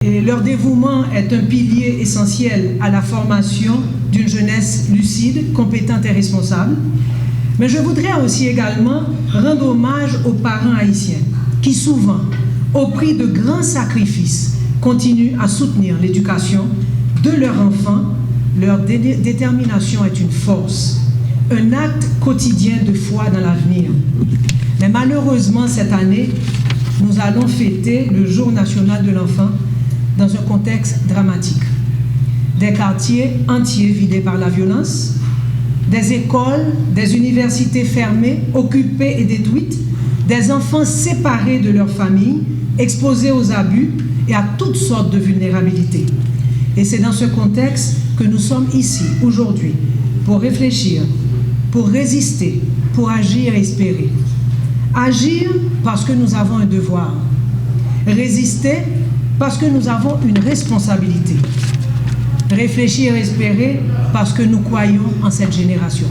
Et leur dévouement est un pilier essentiel à la formation d'une jeunesse lucide, compétente et responsable. Mais je voudrais aussi également rendre hommage aux parents haïtiens qui souvent, au prix de grands sacrifices, continuent à soutenir l'éducation de leurs enfants. Leur détermination est une force, un acte quotidien de foi dans l'avenir. Mais malheureusement, cette année, nous allons fêter le Jour national de l'enfant dans un contexte dramatique. Des quartiers entiers vidés par la violence, des écoles, des universités fermées, occupées et détruites, des enfants séparés de leurs familles, exposés aux abus et à toutes sortes de vulnérabilités. Et c'est dans ce contexte que nous sommes ici, aujourd'hui, pour réfléchir, pour résister, pour agir et espérer. Agir parce que nous avons un devoir. Résister parce que nous avons une responsabilité. Réfléchir et espérer parce que nous croyons en cette génération.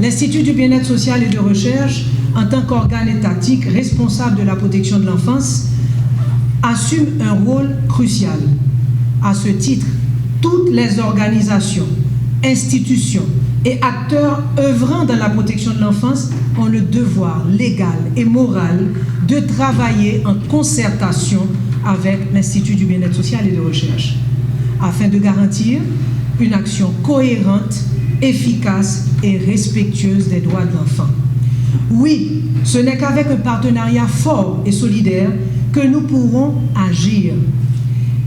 L'Institut du bien-être social et de recherche, en tant qu'organe étatique responsable de la protection de l'enfance, assume un rôle crucial. À ce titre, toutes les organisations, institutions et acteurs œuvrant dans la protection de l'enfance ont le devoir légal et moral de travailler en concertation avec l'Institut du bien-être social et de recherche, afin de garantir une action cohérente, efficace et respectueuse des droits de l'enfant. Oui, ce n'est qu'avec un partenariat fort et solidaire que nous pourrons agir.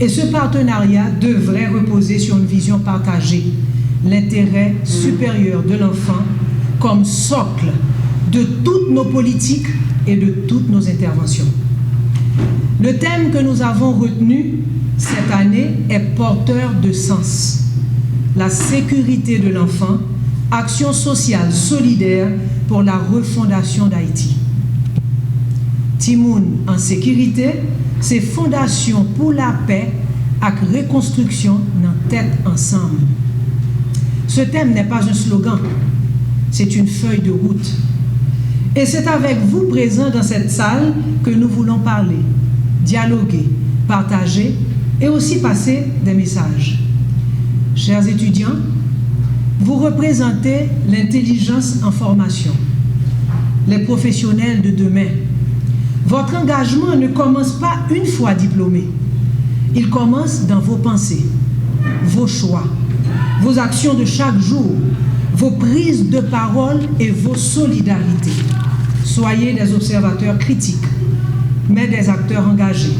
Et ce partenariat devrait reposer sur une vision partagée, l'intérêt supérieur de l'enfant comme socle de toutes nos politiques et de toutes nos interventions. Le thème que nous avons retenu cette année est porteur de sens. La sécurité de l'enfant, action sociale solidaire pour la refondation d'Haïti. Timoun en sécurité, c'est fondation pour la paix et reconstruction dans tête ensemble. Ce thème n'est pas un slogan, c'est une feuille de route. Et c'est avec vous présents dans cette salle que nous voulons parler, dialoguer, partager et aussi passer des messages. Chers étudiants, vous représentez l'intelligence en formation, les professionnels de demain. Votre engagement ne commence pas une fois diplômé. Il commence dans vos pensées, vos choix, vos actions de chaque jour, vos prises de parole et vos solidarités. Soyez des observateurs critiques, mais des acteurs engagés.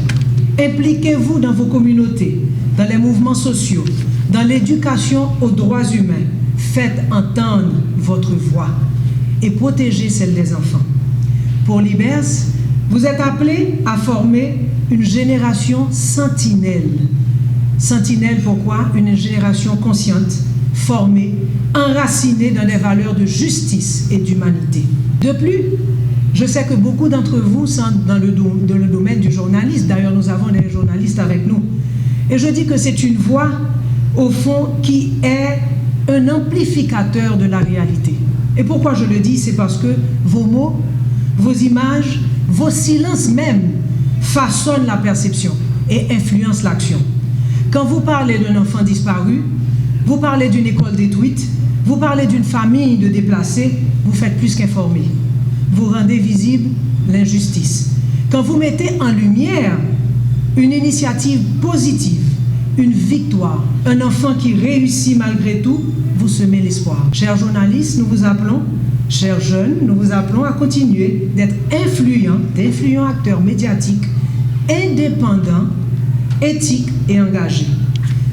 Impliquez-vous dans vos communautés, dans les mouvements sociaux, dans l'éducation aux droits humains. Faites entendre votre voix et protégez celle des enfants. Pour l'IBERS, vous êtes appelés à former une génération sentinelle. Sentinelle, pourquoi? Une génération consciente, formée, enracinée dans des valeurs de justice et d'humanité. De plus, je sais que beaucoup d'entre vous sont dans le domaine du journalisme. D'ailleurs, nous avons des journalistes avec nous. Et je dis que c'est une voix, au fond, qui est un amplificateur de la réalité. Et pourquoi je le dis? C'est parce que vos mots, vos images, vos silences même façonnent la perception et influencent l'action. Quand vous parlez d'un enfant disparu, vous parlez d'une école détruite, vous parlez d'une famille de déplacés, vous faites plus qu'informer. Vous rendez visible l'injustice. Quand vous mettez en lumière une initiative positive, une victoire, un enfant qui réussit malgré tout, vous semez l'espoir. Chers journalistes, nous vous appelons, chers jeunes, nous vous appelons à continuer d'être d'influents acteurs médiatiques, indépendants, éthiques et engagés.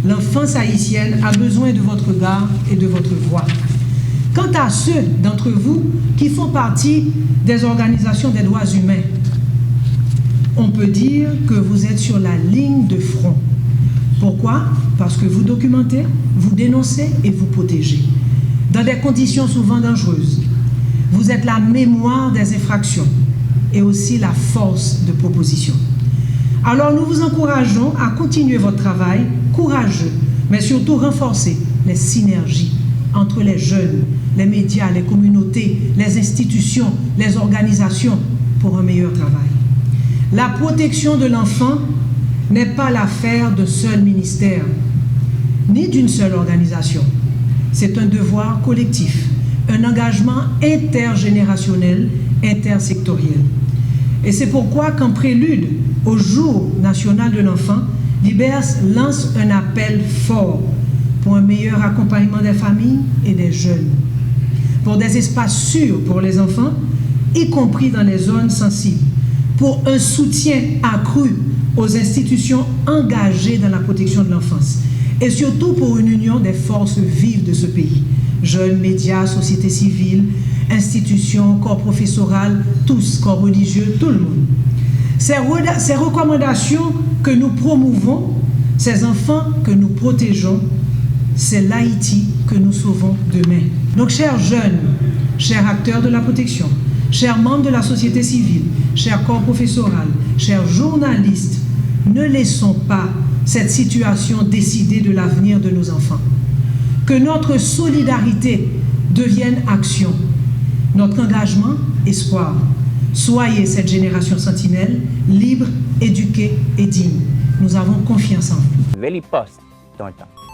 L'enfance haïtienne a besoin de votre regard et de votre voix. Quant à ceux d'entre vous qui font partie des organisations des droits humains, on peut dire que vous êtes sur la ligne de front. Pourquoi? Parce que vous documentez, vous dénoncez et vous protégez. Dans des conditions souvent dangereuses. Vous êtes la mémoire des infractions et aussi la force de proposition. Alors nous vous encourageons à continuer votre travail courageux, mais surtout renforcer les synergies entre les jeunes, les médias, les communautés, les institutions, les organisations pour un meilleur travail. La protection de l'enfant n'est pas l'affaire d'un seul ministère, ni d'une seule organisation. C'est un devoir collectif, un engagement intergénérationnel, intersectoriel. Et c'est pourquoi, qu'en prélude au Jour national de l'enfant, Libers lance un appel fort pour un meilleur accompagnement des familles et des jeunes, pour des espaces sûrs pour les enfants, y compris dans les zones sensibles, pour un soutien accru aux institutions engagées dans la protection de l'enfance, et surtout pour une union des forces vives de ce pays. Jeunes, médias, société civile, institutions, corps professoral, tous, corps religieux, tout le monde. Ces recommandations que nous promouvons, ces enfants que nous protégeons, c'est l'Haïti que nous sauvons demain. Donc, chers jeunes, chers acteurs de la protection, chers membres de la société civile, chers corps professoral, chers journalistes, ne laissons pas cette situation décider de l'avenir de nos enfants. Que notre solidarité devienne action, notre engagement, espoir. Soyez cette génération sentinelle, libre, éduquée et digne. Nous avons confiance en vous. Really post, don't you?